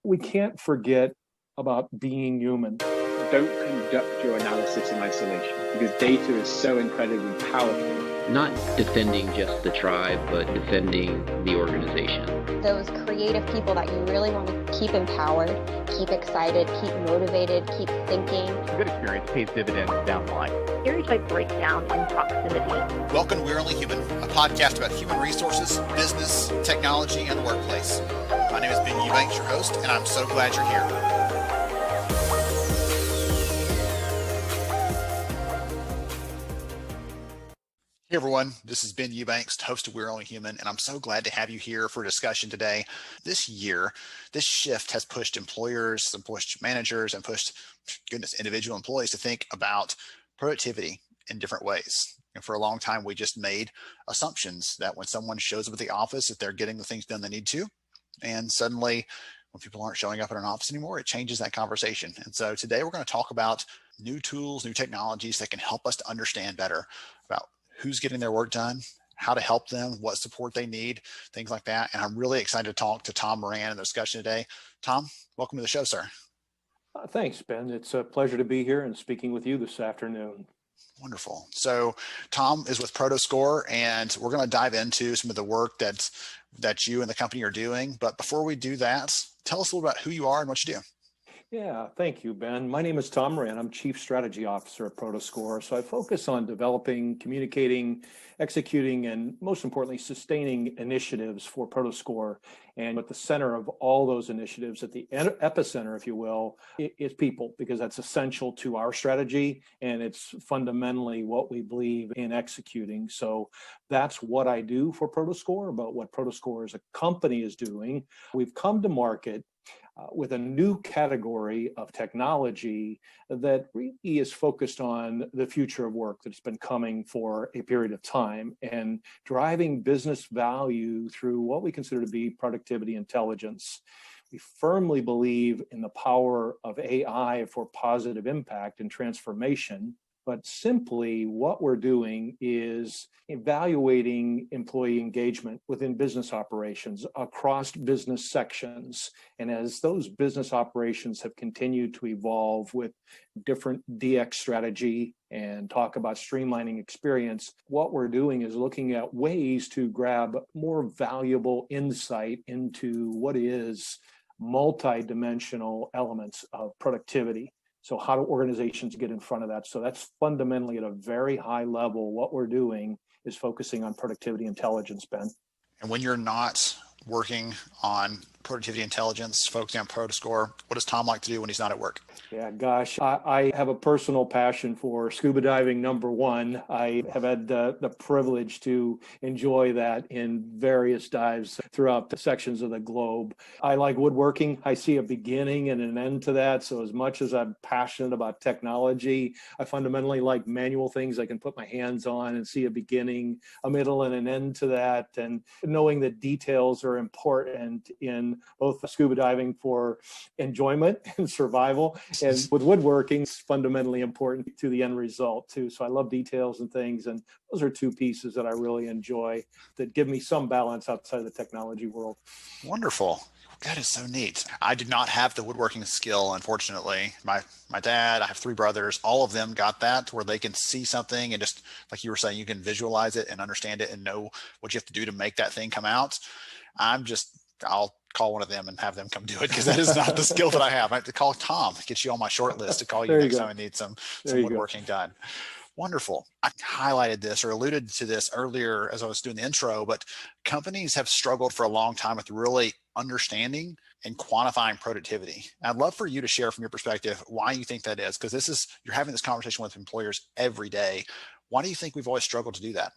We can't forget about being human. Don't conduct your analysis in isolation because data is so incredibly powerful. Not defending just the tribe, but defending the organization. Those creative people that you really want to keep empowered, keep excited, keep motivated, keep thinking. A good experience pays dividends down the line. Stereotype breakdown in proximity. Welcome to We're Only Human, a podcast about human resources, business, technology, and the workplace. My name is Ben Eubanks, your host, and I'm so glad you're here. Hey everyone, this is Ben Eubanks, host of We're Only Human, and I'm so glad to have you here for a discussion today. This year, this shift has pushed employers and pushed managers and pushed, individual employees to think about productivity in different ways. And for a long time, we just made assumptions that when someone shows up at the office, that they're getting the things done they need to. And suddenly, when people aren't showing up at an office anymore, it changes that conversation. And so today we're going to talk about new tools, new technologies that can help us to understand better about who's getting their work done, how to help them, what support they need, things like that. And I'm really excited to talk to Tom Moran in the discussion today. Tom, welcome to the show, sir. Thanks, Ben. It's a pleasure to be here and speaking with you this afternoon. Wonderful. So Tom is with Prodoscore, and we're going to dive into some of the work that you and the company are doing. But before we do that, tell us a little about who you are and what you do. Yeah, thank you, Ben. My name is Tom Moran. I'm Chief Strategy Officer at Prodoscore. So I focus on developing, communicating, executing, and most importantly, sustaining initiatives for Prodoscore. And at the center of all those initiatives, at the epicenter, if you will, is people, because that's essential to our strategy. And it's fundamentally what we believe in executing. So that's what I do for Prodoscore, but what Prodoscore as a company is doing. We've come to market with a new category of technology that really is focused on the future of work that's been coming for a period of time and driving business value through what we consider to be productivity intelligence. We firmly believe in the power of AI for positive impact and transformation. But simply what we're doing is evaluating employee engagement within business operations across business sections. And as those business operations have continued to evolve with different DX strategy and talk about streamlining experience, what we're doing is looking at ways to grab more valuable insight into what is multi-dimensional elements of productivity. So how do organizations get in front of that? So that's fundamentally at a very high level. What we're doing is focusing on productivity intelligence, Ben. And when you're not working on productivity intelligence, focusing on Prodoscore, what does Tom like to do when he's not at work? Yeah, gosh, I have a personal passion for scuba diving, number one. I have had the privilege to enjoy that in various dives throughout the sections of the globe. I like woodworking. I see a beginning and an end to that. So as much as I'm passionate about technology, I fundamentally like manual things I can put my hands on and see a beginning, a middle, and an end to that. And knowing that details are important in both scuba diving for enjoyment and survival. And with woodworking, it's fundamentally important to the end result too. So I love details and things. And those are two pieces that I really enjoy that give me some balance outside of the technology world. Wonderful. That is so neat. I did not have the woodworking skill, unfortunately. My dad, I have three brothers, all of them got that where they can see something and just, like you were saying, you can visualize it and understand it and know what you have to do to make that thing come out. I'll call one of them and have them come do it because that is not the skill that I have. I have to call Tom, get you on my short list to call you next time I need some woodworking done. Wonderful. I highlighted this or alluded to this earlier as I was doing the intro, but companies have struggled for a long time with really understanding and quantifying productivity. I'd love for you to share from your perspective why you think that is, because you're having this conversation with employers every day. Why do you think we've always struggled to do that?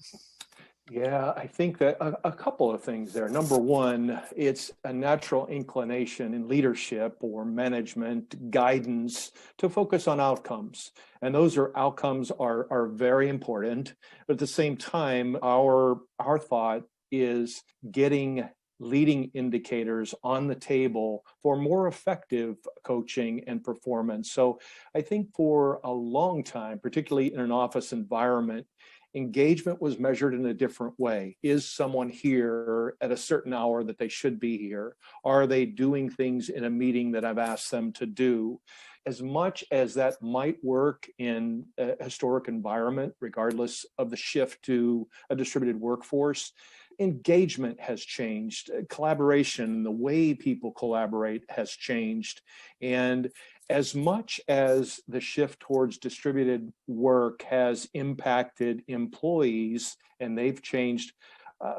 Yeah, I think that a couple of things there. Number one, it's a natural inclination in leadership or management guidance to focus on outcomes. And those outcomes are very important. But at the same time, our thought is getting leading indicators on the table for more effective coaching and performance. So I think for a long time, particularly in an office environment, engagement was measured in a different way. Is someone here at a certain hour that they should be here? Are they doing things in a meeting that I've asked them to do? As much as that might work in a historic environment, regardless of the shift to a distributed workforce, engagement has changed. Collaboration, the way people collaborate has changed. And as much as the shift towards distributed work has impacted employees and they've changed,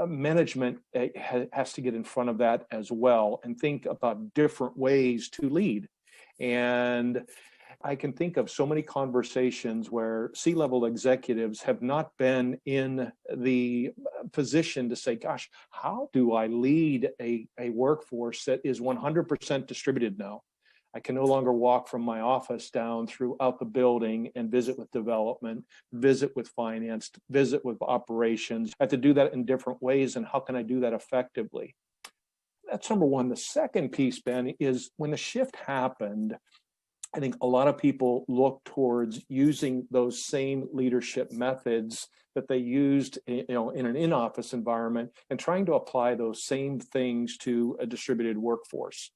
management has to get in front of that as well and think about different ways to lead. And I can think of so many conversations where C-level executives have not been in the position to say, gosh, how do I lead a workforce that is 100% distributed now? I can no longer walk from my office down throughout the building and visit with development, visit with finance, visit with operations. I have to do that in different ways. And how can I do that effectively? That's number one. The second piece, Ben, is when the shift happened, I think a lot of people look towards using those same leadership methods that they used, in an in-office environment and trying to apply those same things to a distributed workforce.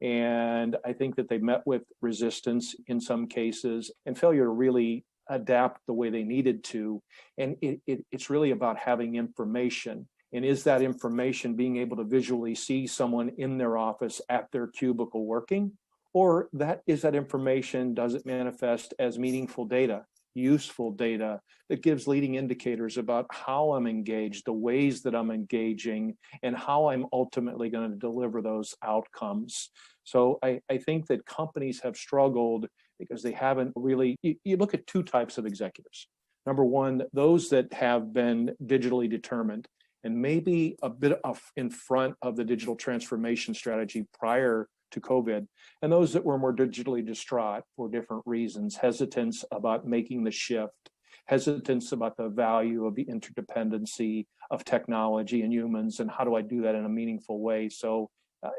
And I think that they met with resistance in some cases and failure to really adapt the way they needed to. And it's really about having information. And is that information being able to visually see someone in their office at their cubicle working? Or is that information, does it manifest as meaningful data, useful data that gives leading indicators about how I'm engaged, the ways that I'm engaging, and how I'm ultimately going to deliver those outcomes? So I think that companies have struggled because they haven't really, you look at two types of executives. Number one, those that have been digitally determined and maybe a bit in front of the digital transformation strategy prior to COVID, and those that were more digitally distraught for different reasons, hesitance about making the shift, hesitance about the value of the interdependency of technology and humans, and how do I do that in a meaningful way? So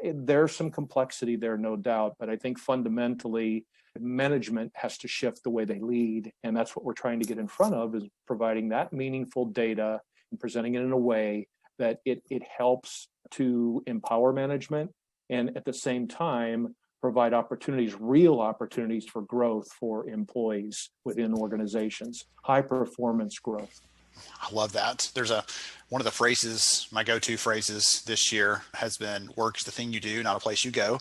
there's some complexity there, no doubt, but I think fundamentally management has to shift the way they lead, and that's what we're trying to get in front of, is providing that meaningful data and presenting it in a way that it helps to empower management and at the same time provide opportunities, real opportunities for growth for employees within organizations, high performance growth. I love that. There's one of the phrases, my go-to phrases this year has been, work's the thing you do, not a place you go.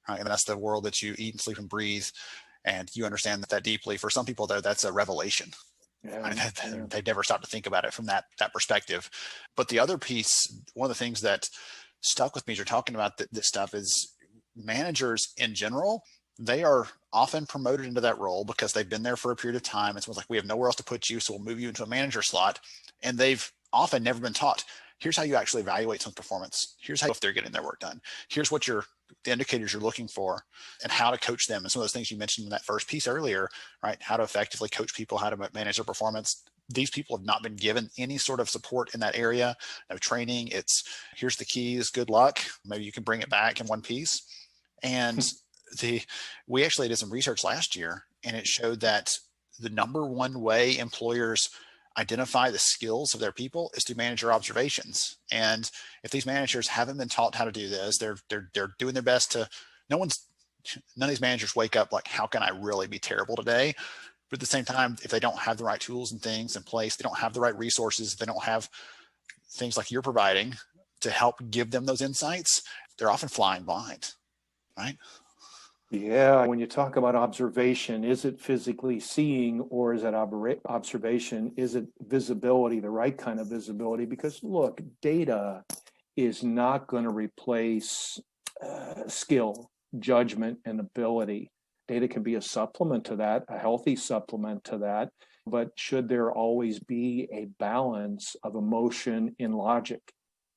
Right? And that's the world that you eat and sleep and breathe. And you understand that deeply. For some people, though, that's a revelation. Yeah. They've never stopped to think about it from that perspective. But the other piece, one of the things that stuck with me as you're talking about this stuff is managers in general, they are often promoted into that role because they've been there for a period of time. It's like, we have nowhere else to put you, so we'll move you into a manager slot. And they've often never been taught, here's how you actually evaluate someone's performance. Here's how, if they're getting their work done. Here's what the indicators you're looking for and how to coach them. And some of those things you mentioned in that first piece earlier, right? How to effectively coach people, how to manage their performance. These people have not been given any sort of support in that area, no training. It's, here's the keys, good luck. Maybe you can bring it back in one piece. And we actually did some research last year, and it showed that the number one way employers identify the skills of their people is through manager observations. And if these managers haven't been taught how to do this, they're doing their best to, none of these managers wake up like, how can I really be terrible today? But at the same time, if they don't have the right tools and things in place, they don't have the right resources, they don't have things like you're providing to help give them those insights, they're often flying blind, right? Yeah, when you talk about observation, is it physically seeing, or is that observation? Is it visibility, the right kind of visibility? Because look, data is not going to replace skill, judgment, and ability. Data can be a supplement to that, a healthy supplement to that. But should there always be a balance of emotion in logic,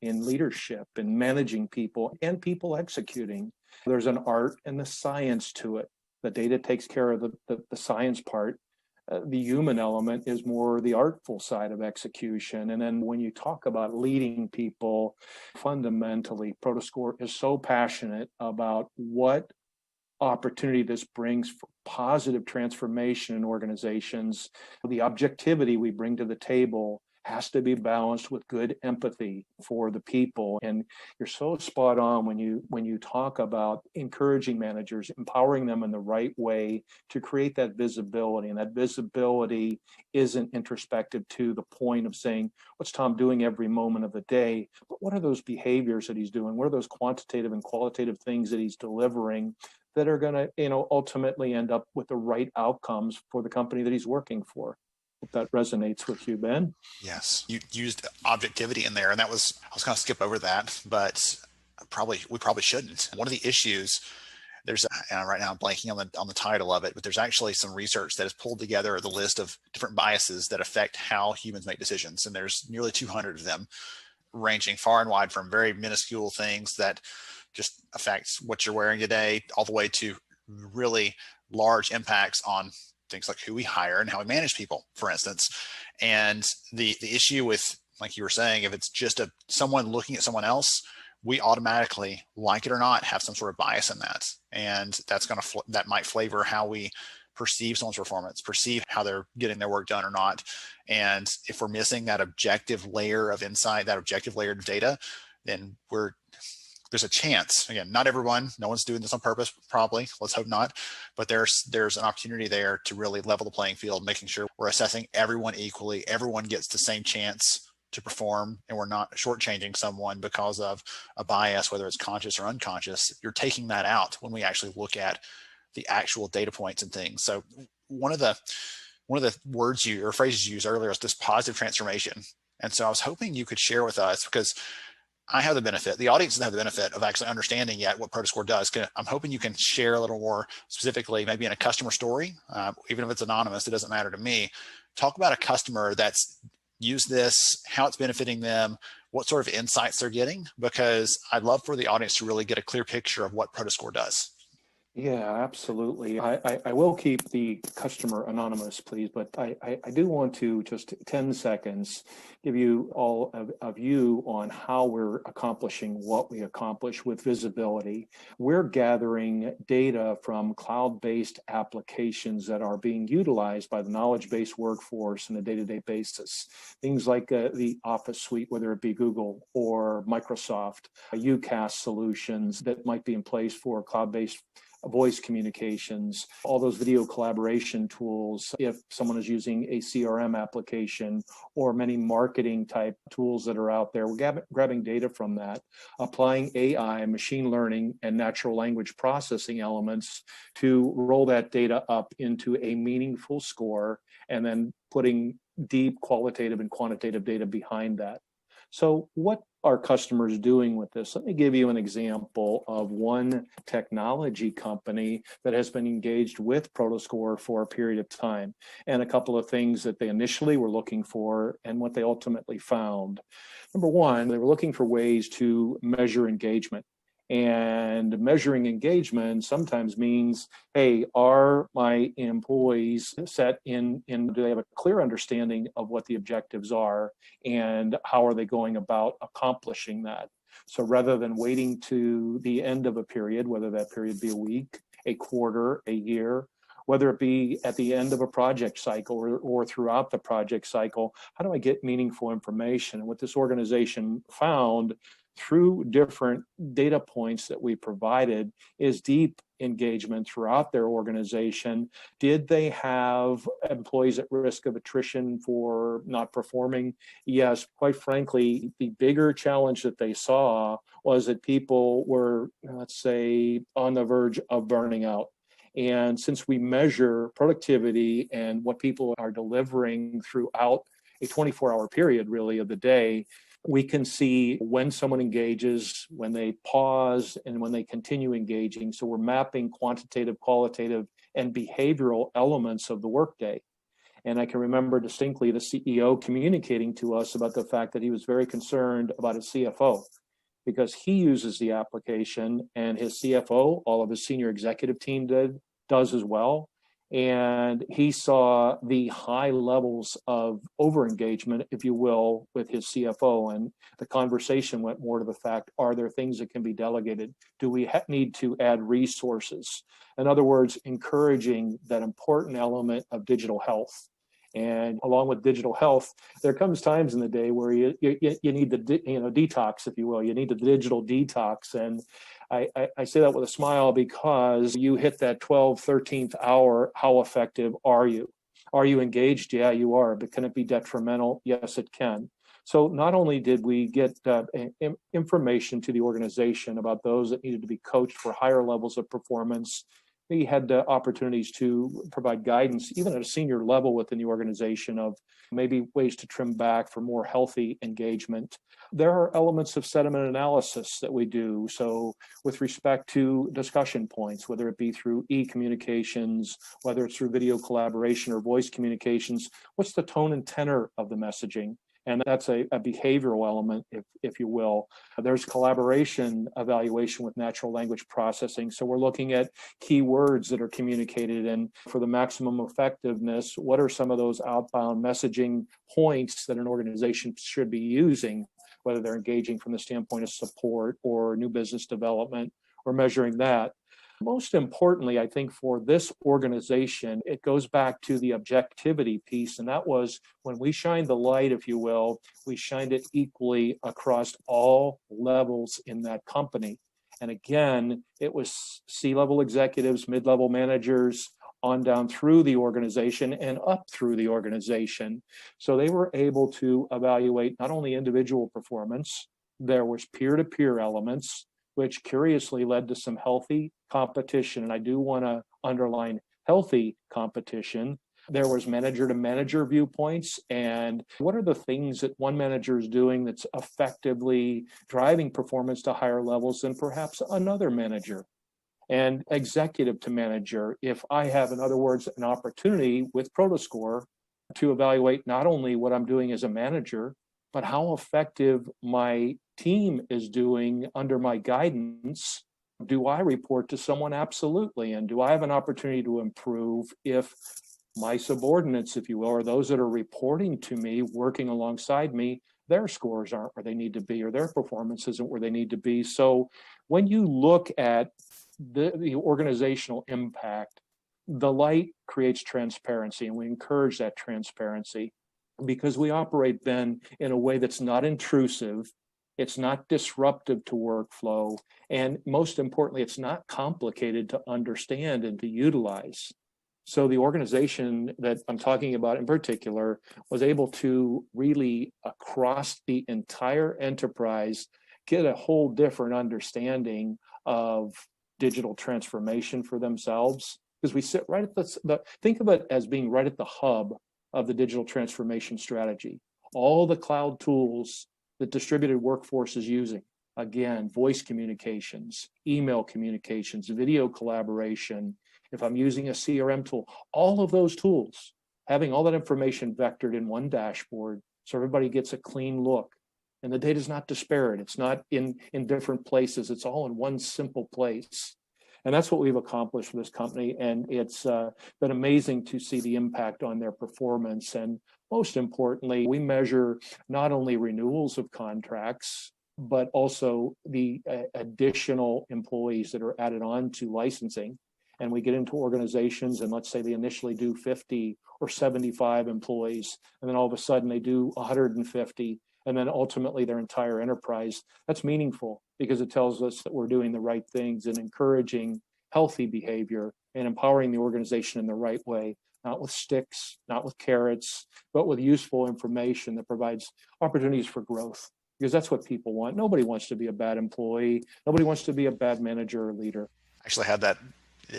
in leadership, in managing people, and people executing? There's an art and the science to it. The data takes care of the science part. The human element is more the artful side of execution. And then when you talk about leading people, fundamentally, Prodoscore is so passionate about what opportunity this brings for positive transformation in organizations. The objectivity we bring to the table has to be balanced with good empathy for the people. And you're so spot on when you talk about encouraging managers, empowering them in the right way to create that visibility. And that visibility isn't introspective to the point of saying, what's Tom doing every moment of the day? But what are those behaviors that he's doing? What are those quantitative and qualitative things that he's delivering that are going to, ultimately end up with the right outcomes for the company that he's working for? Hope that resonates with you, Ben. Yes, you used objectivity in there, and I was going to skip over that, but we probably shouldn't. One of the issues and right now I'm blanking on the title of it, but there's actually some research that has pulled together the list of different biases that affect how humans make decisions, and there's nearly 200 of them, ranging far and wide from very minuscule things that just affects what you're wearing today, all the way to really large impacts on things like who we hire and how we manage people, for instance. And the issue with, like you were saying, if it's just someone looking at someone else, we automatically, like it or not, have some sort of bias in that. And that might flavor how we perceive someone's performance, perceive how they're getting their work done or not. And if we're missing that objective layer of insight, that objective layer of data, then there's a chance, again, not everyone, no one's doing this on purpose, probably, let's hope not, but there's an opportunity there to really level the playing field, making sure we're assessing everyone equally, everyone gets the same chance to perform, and we're not shortchanging someone because of a bias, whether it's conscious or unconscious. You're taking that out when we actually look at the actual data points and things. So one of the words or phrases you used earlier is this positive transformation. And so I was hoping you could share with us, because I have the benefit, the audience doesn't have the benefit of actually understanding yet what Prodoscore does. I'm hoping you can share a little more specifically, maybe in a customer story, even if it's anonymous, it doesn't matter to me. Talk about a customer that's used this, how it's benefiting them, what sort of insights they're getting, because I'd love for the audience to really get a clear picture of what Prodoscore does. Yeah, absolutely. I will keep the customer anonymous, please, but I do want to just 10 seconds give you all a view on how we're accomplishing what we accomplish with visibility. We're gathering data from cloud-based applications that are being utilized by the knowledge-based workforce on a day-to-day basis. Things like the Office suite, whether it be Google or Microsoft, UCaaS solutions that might be in place for cloud-based voice communications, all those video collaboration tools, if someone is using a CRM application, or many marketing type tools that are out there. We're grabbing data from that, applying AI, machine learning, and natural language processing elements to roll that data up into a meaningful score, and then putting deep qualitative and quantitative data behind that. So what are customers doing with this? Let me give you an example of one technology company that has been engaged with Prodoscore for a period of time, and a couple of things that they initially were looking for and what they ultimately found. Number one, they were looking for ways to measure engagement. And measuring engagement sometimes means, hey, are my employees set in, do they have a clear understanding of what the objectives are, and how are they going about accomplishing that? So rather than waiting to the end of a period, whether that period be a week, a quarter, a year, whether it be at the end of a project cycle or throughout the project cycle, how do I get meaningful information? And what this organization found through different data points that we provided is deep engagement throughout their organization. Did they have employees at risk of attrition for not performing? Yes. Quite frankly, the bigger challenge that they saw was that people were, let's say, on the verge of burning out. And since we measure productivity and what people are delivering throughout a 24-hour period, really, of the day, we can see when someone engages, when they pause, and when they continue engaging. So we're mapping quantitative, qualitative, and behavioral elements of the workday. And I can remember distinctly the CEO communicating to us about the fact that he was very concerned about his CFO, because he uses the application, and his CFO, all of his senior executive team does as well. And he saw the high levels of overengagement, if you will, with his CFO. And the conversation went more to the fact, are there things that can be delegated? Do we need to add resources? In other words, encouraging that important element of digital health. And along with digital health, there comes times in the day where you need the detox, if you will. You need the digital detox. And I say that with a smile because you hit that 12th, 13th hour. How effective are you? Are you engaged? Yeah, you are. But can it be detrimental? Yes, it can. So not only did we get information to the organization about those that needed to be coached for higher levels of performance, we had opportunities to provide guidance, even at a senior level within the organization, of maybe ways to trim back for more healthy engagement. There are elements of sentiment analysis that we do. So with respect to discussion points, whether it be through e-communications, whether it's through video collaboration or voice communications, what's the tone and tenor of the messaging? And that's a behavioral element, if you will. There's collaboration evaluation with natural language processing. So we're looking at keywords that are communicated, and for the maximum effectiveness, what are some of those outbound messaging points that an organization should be using, whether they're engaging from the standpoint of support or new business development, or measuring that. Most importantly, I think for this organization, it goes back to the objectivity piece. And that was when we shined the light, if you will, we shined it equally across all levels in that company. And again, it was C-level executives, mid-level managers, on down through the organization and up through the organization. So they were able to evaluate not only individual performance, there was peer-to-peer elements, which curiously led to some healthy competition. And I do want to underline healthy competition. There was manager to manager viewpoints, and what are the things that one manager is doing that's effectively driving performance to higher levels than perhaps another manager? And executive to manager, if I have, in other words, an opportunity with Prodoscore to evaluate not only what I'm doing as a manager, but how effective my team is doing under my guidance. Do I report to someone? Absolutely. And do I have an opportunity to improve if my subordinates, if you will, or those that are reporting to me, working alongside me, their scores aren't where they need to be, or their performance isn't where they need to be? So when you look at the organizational impact, the light creates transparency, and we encourage that transparency because we operate then in a way that's not intrusive, it's not disruptive to workflow, and most importantly, it's not complicated to understand and to utilize. So the organization that I'm talking about in particular was able to really, across the entire enterprise, get a whole different understanding of digital transformation for themselves, because we sit right at think of it as being right at the hub of the digital transformation strategy. All the cloud tools that distributed workforce is using, again, voice communications, email communications, video collaboration, if I'm using a CRM tool, all of those tools, having all that information vectored in one dashboard so everybody gets a clean look. And the data is not disparate. It's not in different places. It's all in one simple place. And that's what we've accomplished for this company. And it's been amazing to see the impact on their performance. And most importantly, we measure not only renewals of contracts, but also the additional employees that are added on to licensing. And we get into organizations, and let's say they initially do 50 or 75 employees, and then all of a sudden they do 150, and then ultimately their entire enterprise. That's meaningful because it tells us that we're doing the right things and encouraging healthy behavior and empowering the organization in the right way, not with sticks, not with carrots, but with useful information that provides opportunities for growth, because that's what people want. Nobody wants to be a bad employee. Nobody wants to be a bad manager or leader. Actually had that.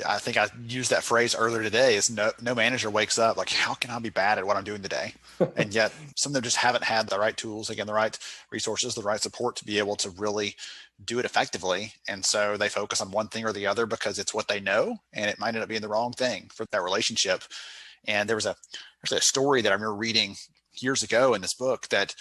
I think I used that phrase earlier today, is no manager wakes up like, how can I be bad at what I'm doing today? And yet some of them just haven't had the right tools, again, the right resources, the right support to be able to really do it effectively. And so they focus on one thing or the other because it's what they know, and it might end up being the wrong thing for that relationship. And there was actually a story that I remember reading years ago in this book that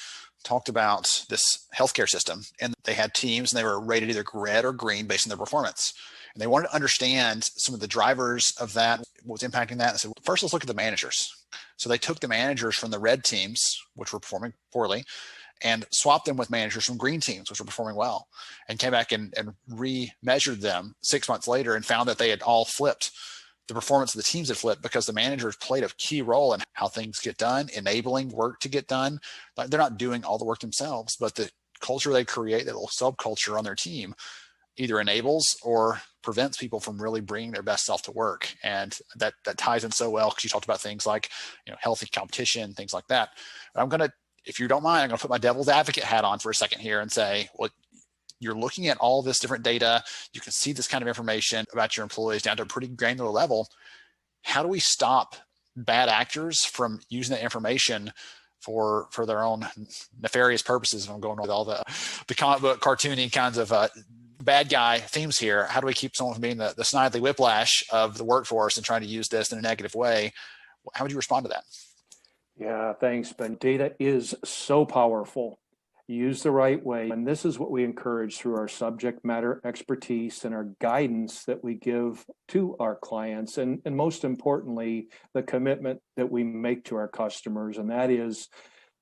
talked about this healthcare system, and they had teams and they were rated either red or green based on their performance. And they wanted to understand some of the drivers of that, what was impacting that. And so first, let's look at the managers. So they took the managers from the red teams, which were performing poorly, and swapped them with managers from green teams, which were performing well, and came back and re-measured them 6 months later and found that they had all flipped. The performance of the teams had flipped because the managers played a key role in how things get done, enabling work to get done. They're not doing all the work themselves, but the culture they create, that little subculture on their team, either enables or prevents people from really bringing their best self to work. And that ties in so well, because you talked about things like, healthy competition, things like that. I'm going to, if you don't mind, I'm going to put my devil's advocate hat on for a second here and say, well, you're looking at all this different data. You can see this kind of information about your employees down to a pretty granular level. How do we stop bad actors from using that information for their own nefarious purposes? If I'm going with all the comic book cartoony kinds of bad guy themes here, how do we keep someone from being the snidely whiplash of the workforce and trying to use this in a negative way? How would you respond to that? Yeah, thanks, Ben. Data is so powerful. Used the right way. And this is what we encourage through our subject matter expertise and our guidance that we give to our clients. And most importantly, the commitment that we make to our customers. And that is,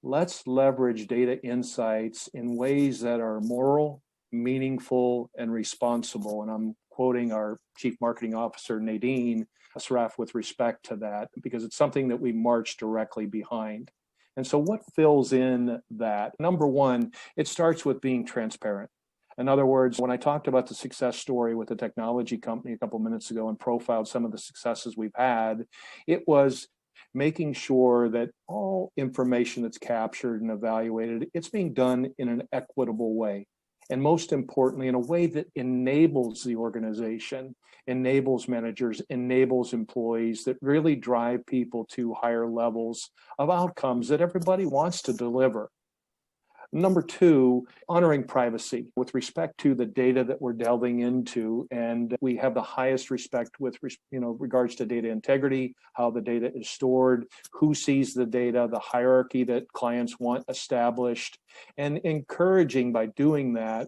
let's leverage data insights in ways that are moral, meaningful, and responsible. And I'm quoting our Chief Marketing Officer, Nadine Asraf, with respect to that, because it's something that we march directly behind. And so what fills in that? Number one, it starts with being transparent. In other words, when I talked about the success story with the technology company a couple of minutes ago and profiled some of the successes we've had, it was making sure that all information that's captured and evaluated, it's being done in an equitable way. And most importantly, in a way that enables the organization, enables managers, enables employees, that really drive people to higher levels of outcomes that everybody wants to deliver. Number two, honoring privacy with respect to the data that we're delving into. And we have the highest respect with regards to data integrity, how the data is stored, who sees the data, the hierarchy that clients want established, and encouraging by doing that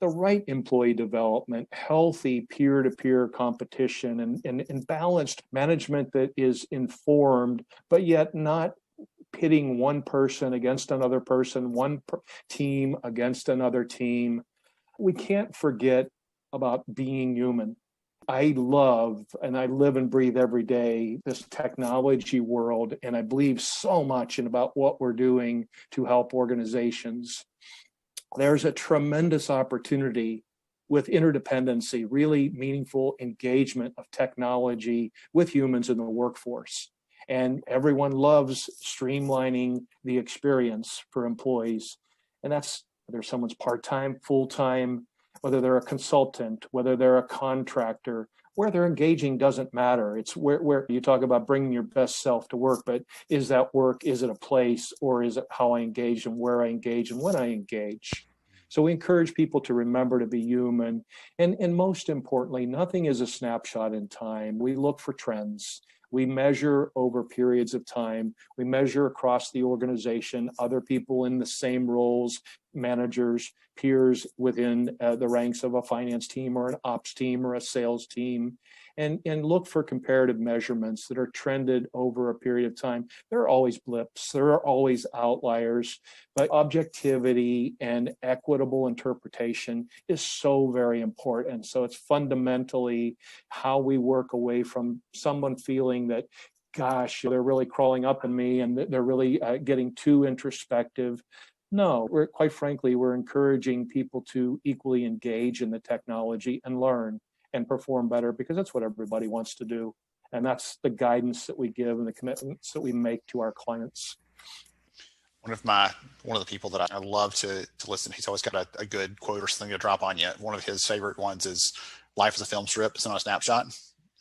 the right employee development, healthy peer-to-peer competition, and balanced management that is informed, but yet not pitting one person against another person, team against another team. We can't forget about being human. I love and I live and breathe every day this technology world, and I believe so much in about what we're doing to help organizations. There's a tremendous opportunity with interdependency, really meaningful engagement of technology with humans in the workforce. And everyone loves streamlining the experience for employees. And that's whether someone's part-time, full-time, whether they're a consultant, whether they're a contractor, where they're engaging doesn't matter. It's where you talk about bringing your best self to work, but is that work, is it a place, or is it how I engage and where I engage and when I engage? So we encourage people to remember to be human. And most importantly, nothing is a snapshot in time. We look for trends. We measure over periods of time. We measure across the organization, other people in the same roles, managers, peers within the ranks of a finance team or an ops team or a sales team, and look for comparative measurements that are trended over a period of time. There are always blips, there are always outliers, but objectivity and equitable interpretation is so very important. So it's fundamentally how we work away from someone feeling that, gosh, they're really crawling up in me and they're really getting too introspective. No, quite frankly, we're encouraging people to equally engage in the technology and learn and perform better, because that's what everybody wants to do. And that's the guidance that we give and the commitments that we make to our clients. One of the people that I love to listen, he's always got a good quote or something to drop on you. One of his favorite ones is, life is a film strip, it's not a snapshot.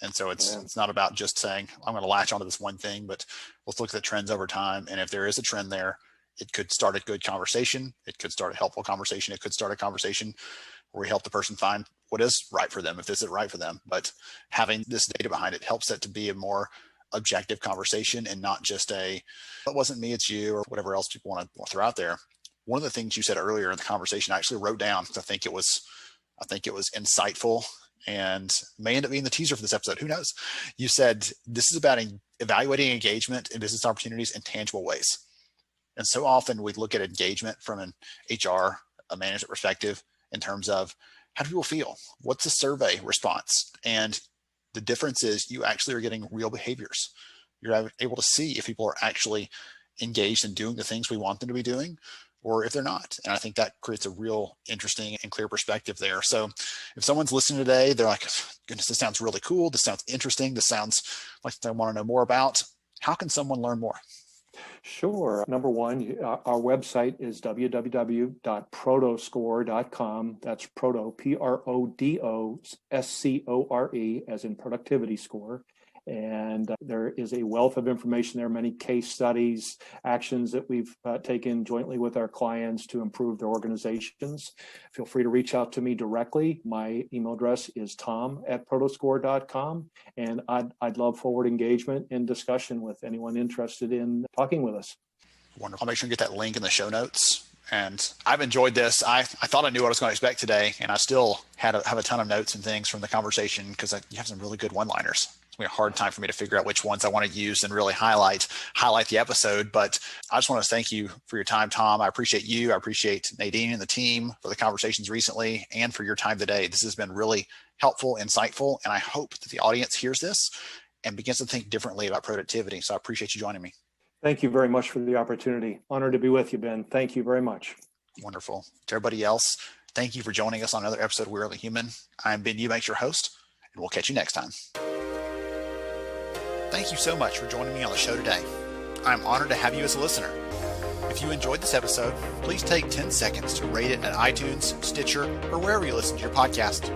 And so it's not about just saying, I'm going to latch onto this one thing, but let's look at the trends over time. And if there is a trend there, it could start a good conversation. It could start a helpful conversation. It could start a conversation where we help the person find what is right for them, if this is right for them. But having this data behind it helps it to be a more objective conversation and not just it wasn't me, it's you, or whatever else people want to throw out there. One of the things you said earlier in the conversation, I actually wrote down, because I think it was insightful and may end up being the teaser for this episode. Who knows? You said this is about evaluating engagement and business opportunities in tangible ways. And so often we look at engagement from an HR, a management perspective in terms of how do people feel? What's the survey response? And the difference is you actually are getting real behaviors. You're able to see if people are actually engaged in doing the things we want them to be doing, or if they're not. And I think that creates a real interesting and clear perspective there. So if someone's listening today, they're like, goodness, this sounds really cool. This sounds interesting. This sounds like they want to know more about. How can someone learn more? Sure. Number one, our website is www.prodoscore.com. That's Prodo, Prodoscore, as in productivity score. And there is a wealth of information there, many case studies, actions that we've taken jointly with our clients to improve their organizations. Feel free to reach out to me directly. My email address is tom@prodoscore.com, and I'd love forward engagement and discussion with anyone interested in talking with us. Wonderful. I'll make sure to get that link in the show notes. And I've enjoyed this. I thought I knew what I was going to expect today, and I still have a ton of notes and things from the conversation because you have some really good one-liners. It's going to be a hard time for me to figure out which ones I want to use and really highlight the episode. But I just want to thank you for your time, Tom. I appreciate you. I appreciate Nadine and the team for the conversations recently and for your time today. This has been really helpful, insightful, and I hope that the audience hears this and begins to think differently about productivity. So I appreciate you joining me. Thank you very much for the opportunity. Honored to be with you, Ben. Thank you very much. Wonderful. To everybody else, thank you for joining us on another episode of We're Only Human. I'm Ben Eubanks, your host, and we'll catch you next time. Thank you so much for joining me on the show today. I'm honored to have you as a listener. If you enjoyed this episode, please take 10 seconds to rate it at iTunes, Stitcher, or wherever you listen to your podcast.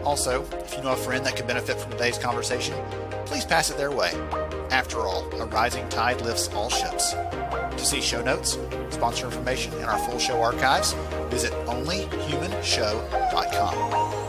Also, if you know a friend that could benefit from today's conversation, please pass it their way. After all, a rising tide lifts all ships. To see show notes, sponsor information, and our full show archives, visit onlyhumanshow.com.